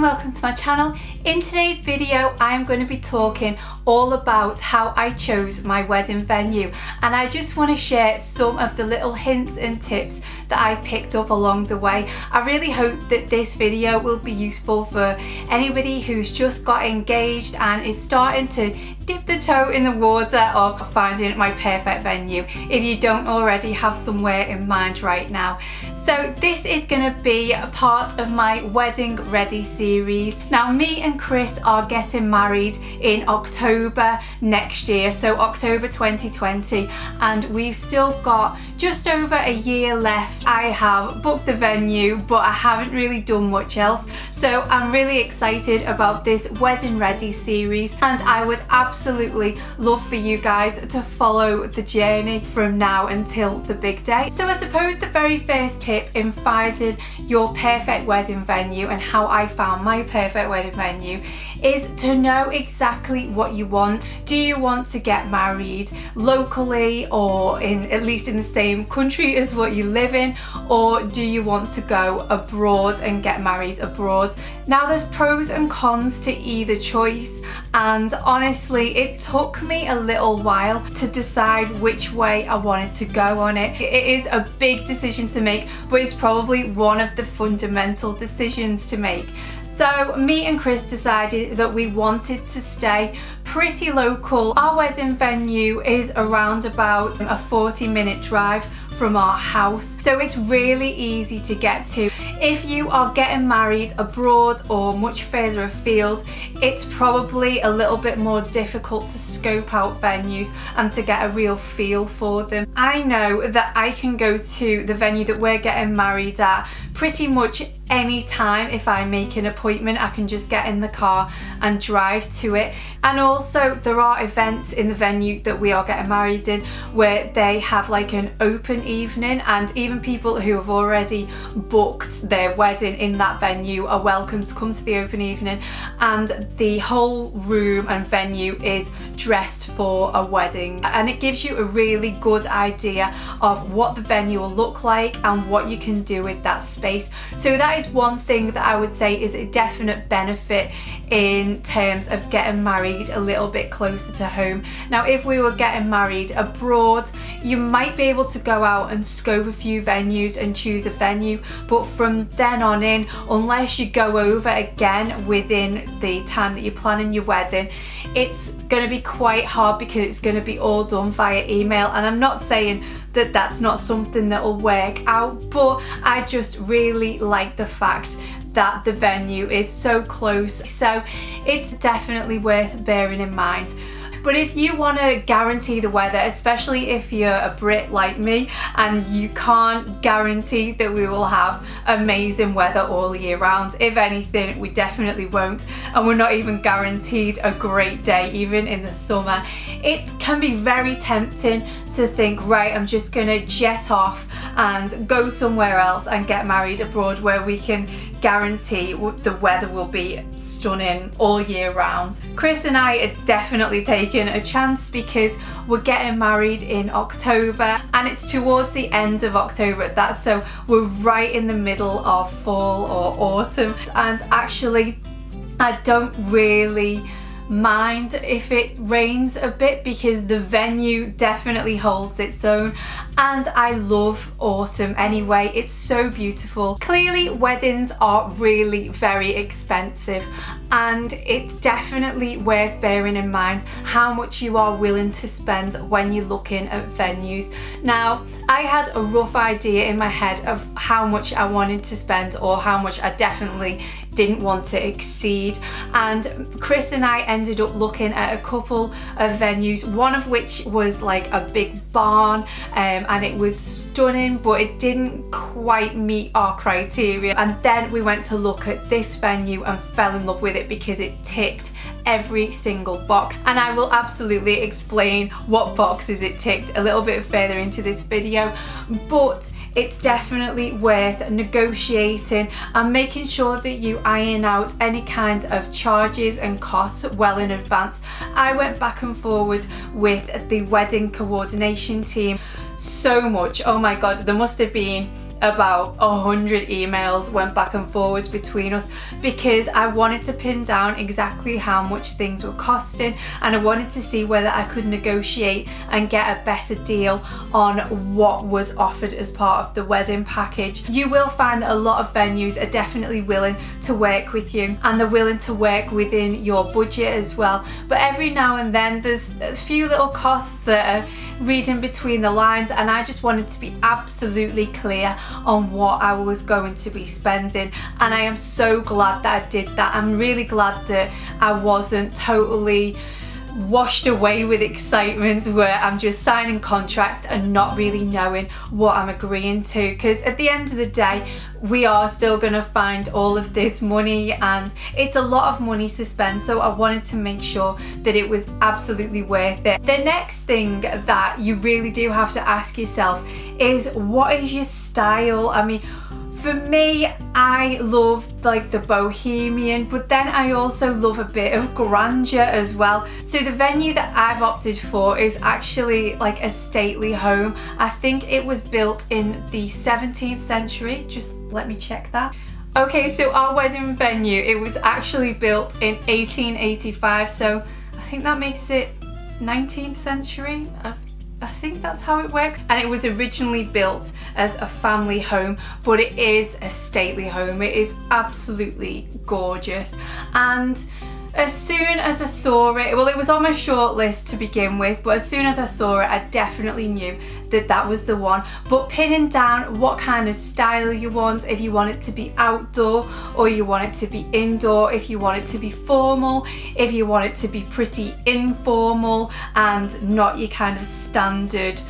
welcome to my channel. In today's video I'm going to be talking all about how I chose my wedding venue, and I just want to share some of the little hints and tips that I picked up along the way. I really hope that this video will be useful for anybody who's just got engaged and is starting to dip the toe in the water of finding my perfect venue, if you don't already have somewhere in mind right now. So this is going to be a part of my Wedding Ready series. Now me and Chris are getting married in October next year, so October 2020, and we've still got just over a year left. I have booked the venue, but I haven't really done much else. So I'm really excited about this Wedding Ready series, and I would absolutely love for you guys to follow the journey from now until the big day. So I suppose the very first tip in finding your perfect wedding venue and how I found my perfect wedding venue is to know exactly what you want. Do you want to get married locally, or at least in the same country as what you live in, or do you want to go abroad and get married abroad? Now there's pros and cons to either choice, and honestly it took me a little while to decide which way I wanted to go on it. It is a big decision to make, but it's probably one of the fundamental decisions to make. So me and Chris decided that we wanted to stay pretty local. Our wedding venue is around about a 40-minute drive from our house, so it's really easy to get to. If you are getting married abroad or much further afield, it's probably a little bit more difficult to scope out venues and to get a real feel for them. I know that I can go to the venue that we're getting married at pretty much any time. If I make an appointment, I can just get in the car and drive to it. And also there are events in the venue that we are getting married in where they have like an open evening, and even people who have already booked their wedding in that venue are welcome to come to the open evening, and the whole room and venue is dressed for a wedding, and it gives you a really good idea of what the venue will look like and what you can do with that space. So that is one thing that I would say is a definite benefit in terms of getting married a little bit closer to home. Now if we were getting married abroad, you might be able to go out and scope a few venues and choose a venue, but from then on in, unless you go over again within the time that you're planning your wedding, it's going to be quite hard because it's going to be all done via email. And I'm not saying that that's not something that will work out, but I just really like the fact that the venue is so close, so it's definitely worth bearing in mind. But if you want to guarantee the weather, especially if you're a Brit like me and you can't guarantee that we will have amazing weather all year round, if anything we definitely won't, and we're not even guaranteed a great day even in the summer, it can be very tempting to think, right, I'm just gonna jet off and go somewhere else and get married abroad where we can guarantee the weather will be stunning all year round. Chris and I are definitely taking a chance because we're getting married in October, and it's towards the end of October at that, so we're right in the middle of fall or autumn, and actually I don't really mind if it rains a bit because the venue definitely holds its own, and I love autumn anyway. It's so beautiful. Clearly weddings are really very expensive, and it's definitely worth bearing in mind how much you are willing to spend when you're looking at venues. Now I had a rough idea in my head of how much I wanted to spend, or how much I definitely didn't want to exceed, and Chris and I ended up looking at a couple of venues, one of which was like a big barn, and it was stunning, but it didn't quite meet our criteria. And then we went to look at this venue and fell in love with it because it ticked every single box, and I will absolutely explain what boxes it ticked a little bit further into this video, but it's definitely worth negotiating and making sure that you iron out any kind of charges and costs well in advance. I went back and forward with the wedding coordination team so much. Oh my god, there must have been about 100 emails went back and forwards between us because I wanted to pin down exactly how much things were costing, and I wanted to see whether I could negotiate and get a better deal on what was offered as part of the wedding package. You will find that a lot of venues are definitely willing to work with you, and they're willing to work within your budget as well, but every now and then there's a few little costs that are reading between the lines, and I just wanted to be absolutely clear on what I was going to be spending, and I am so glad that I did that. I'm really glad that I wasn't totally washed away with excitement where I'm just signing contracts and not really knowing what I'm agreeing to, because at the end of the day we are still going to find all of this money, and it's a lot of money to spend, so I wanted to make sure that it was absolutely worth it. The next thing that you really do have to ask yourself is, what is your style? I mean, for me, I love like the bohemian, but then I also love a bit of grandeur as well. So the venue that I've opted for is actually like a stately home. I think it was built in the 17th century. Just let me check that. Okay, so our wedding venue, it was actually built in 1885, so I think that makes it 19th century. I think that's how it works. And it was originally built as a family home, but it is a stately home. It is absolutely gorgeous. And as soon as I saw it, well, it was on my short list to begin with, but as soon as I saw it, I definitely knew that that was the one. But pinning down what kind of style you want, if you want it to be outdoor or you want it to be indoor, if you want it to be formal, if you want it to be pretty informal and not your kind of standard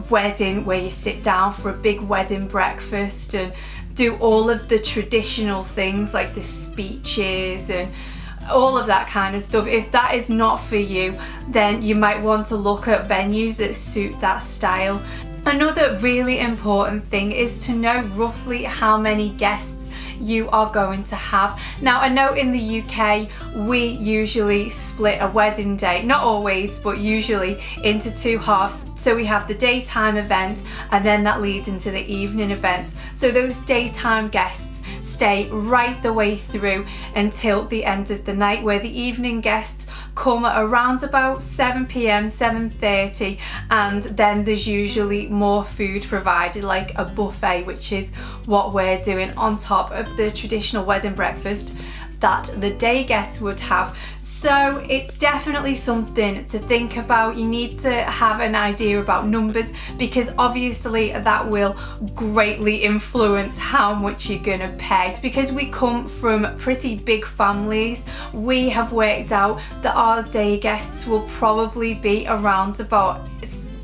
wedding where you sit down for a big wedding breakfast and do all of the traditional things like the speeches and all of that kind of stuff. If that is not for you, then you might want to look at venues that suit that style. Another really important thing is to know roughly how many guests you are going to have. Now, I know in the UK we usually split a wedding day, not always, but usually into two halves. So we have the daytime event and then that leads into the evening event. So those daytime guests stay right the way through until the end of the night, where the evening guests come around about 7 p.m, 7:30, and then there's usually more food provided, like a buffet, which is what we're doing on top of the traditional wedding breakfast that the day guests would have. So it's definitely something to think about. You need to have an idea about numbers, because obviously that will greatly influence how much you're gonna pay. Because we come from pretty big families, we have worked out that our day guests will probably be around about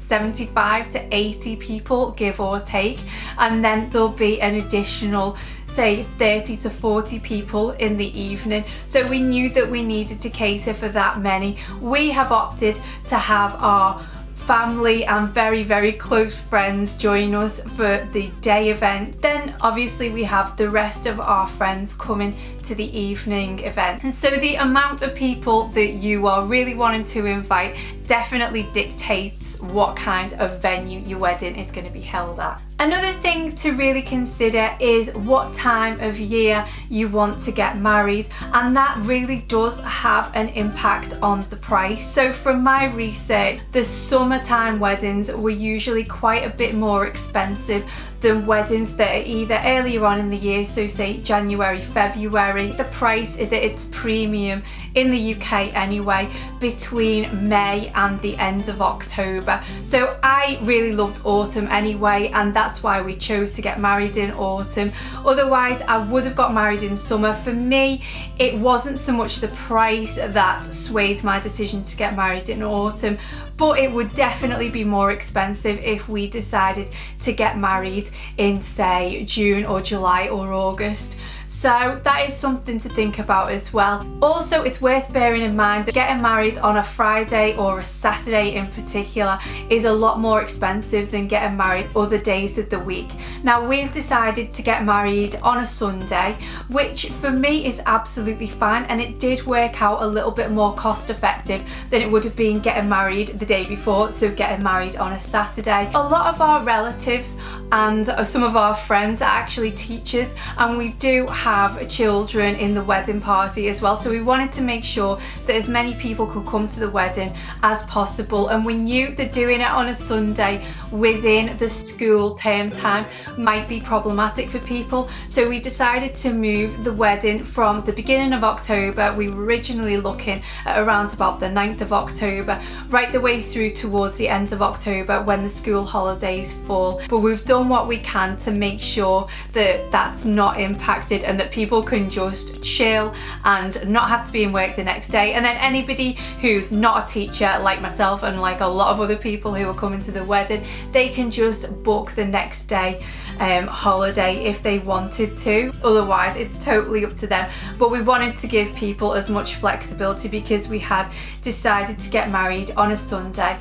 75 to 80 people, give or take, and then there'll be an additional say 30 to 40 people in the evening. So we knew that we needed to cater for that many. We have opted to have our family and very, very close friends join us for the day event. Then obviously we have the rest of our friends coming to the evening event. And so the amount of people that you are really wanting to invite definitely dictates what kind of venue your wedding is going to be held at. Another thing to really consider is what time of year you want to get married, and that really does have an impact on the price. So from my research, the summertime weddings were usually quite a bit more expensive than weddings that are either earlier on in the year, so say January, February. The price is at its premium in the UK anyway, between May and the end of October. So I really loved autumn anyway, and that's why we chose to get married in autumn. Otherwise I would have got married in summer. For me, it wasn't so much the price that swayed my decision to get married in autumn, but it would definitely be more expensive if we decided to get married in say June or July or August. So that is something to think about as well. Also, it's worth bearing in mind that getting married on a Friday or a Saturday in particular is a lot more expensive than getting married other days of the week. Now, we've decided to get married on a Sunday, which for me is absolutely fine, and it did work out a little bit more cost effective than it would have been getting married the day before, so getting married on a Saturday. A lot of our relatives and some of our friends are actually teachers, and we do have children in the wedding party as well, so we wanted to make sure that as many people could come to the wedding as possible, and we knew that doing it on a Sunday within the school term time might be problematic for people, so we decided to move the wedding from the beginning of October. We were originally looking at around about the 9th of October, right the way through towards the end of October when the school holidays fall, but we've done what we can to make sure that that's not impacted and that people can just chill and not have to be in work the next day. And then anybody who's not a teacher like myself and like a lot of other people who are coming to the wedding, they can just book the next day holiday if they wanted to. Otherwise, it's totally up to them, but we wanted to give people as much flexibility because we had decided to get married on a Sunday.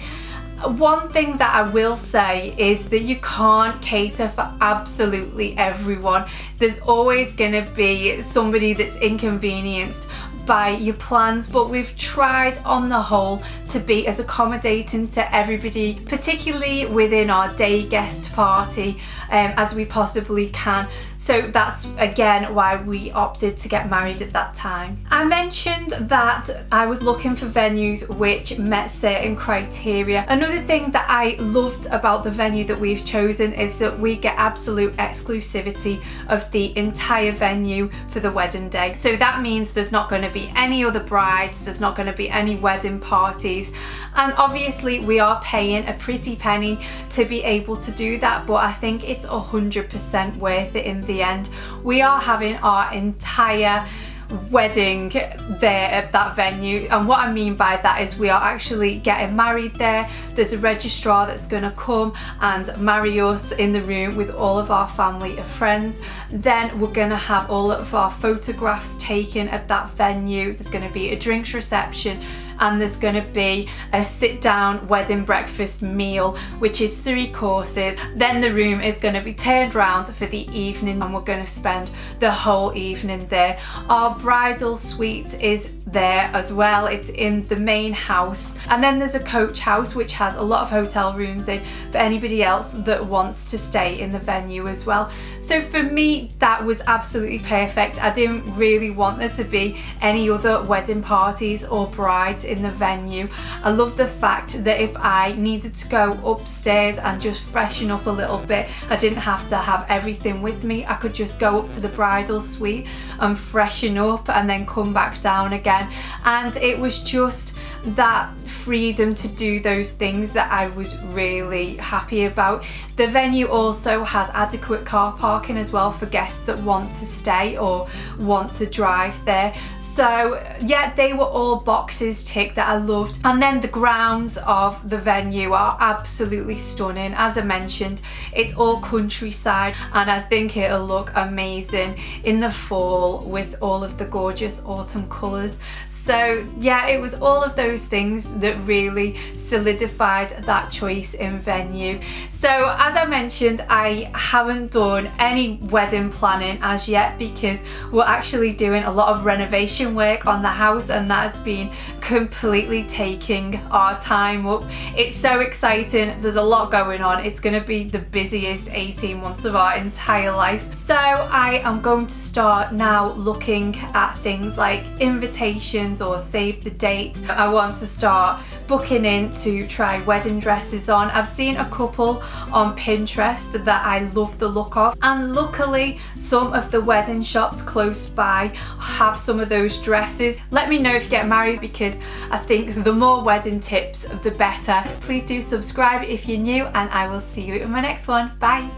One thing that I will say is that you can't cater for absolutely everyone. There's always going to be somebody that's inconvenienced by your plans, but we've tried on the whole to be as accommodating to everybody, particularly within our day guest party, as we possibly can. So that's again why we opted to get married at that time. I mentioned that I was looking for venues which met certain criteria. Another thing that I loved about the venue that we've chosen is that we get absolute exclusivity of the entire venue for the wedding day. So that means there's not going to be any other brides, there's not going to be any wedding parties, and obviously we are paying a pretty penny to be able to do that, but I think it's 100% worth it in the end. We are having our entire wedding there at that venue, and what I mean by that is we are actually getting married there. There's a registrar that's going to come and marry us in the room with all of our family and friends. Then we're going to have all of our photographs taken at that venue. There's going to be a drinks reception, and there's going to be a sit down wedding breakfast meal, which is 3 courses. Then the room is going to be turned around for the evening, and we're going to spend the whole evening there. Our bridal suite is there as well. It's in the main house, and then there's a coach house which has a lot of hotel rooms in for anybody else that wants to stay in the venue as well. So for me, that was absolutely perfect. I didn't really want there to be any other wedding parties or brides in the venue. I love the fact that if I needed to go upstairs and just freshen up a little bit, I didn't have to have everything with me. I could just go up to the bridal suite and freshen up and then come back down again. And it was just that freedom to do those things that I was really happy about. The venue also has adequate car parking as well for guests that want to stay or want to drive there. So yeah, they were all boxes ticked that I loved. And then the grounds of the venue are absolutely stunning. As I mentioned, it's all countryside, and I think it'll look amazing in the fall with all of the gorgeous autumn colours. So yeah, it was all of those things that really solidified that choice in venue. So as I mentioned, I haven't done any wedding planning as yet because we're actually doing a lot of renovation work on the house, and that's been completely taking our time up. It's so exciting, there's a lot going on. It's going to be the busiest 18 months of our entire life. So I am going to start now looking at things like invitations or save the date. I want to start booking in to try wedding dresses on. I've seen a couple on Pinterest that I love the look of, and luckily some of the wedding shops close by have some of those dresses. Let me know if you get married, because I think the more wedding tips the better. Please do subscribe if you're new, and I will see you in my next one. Bye.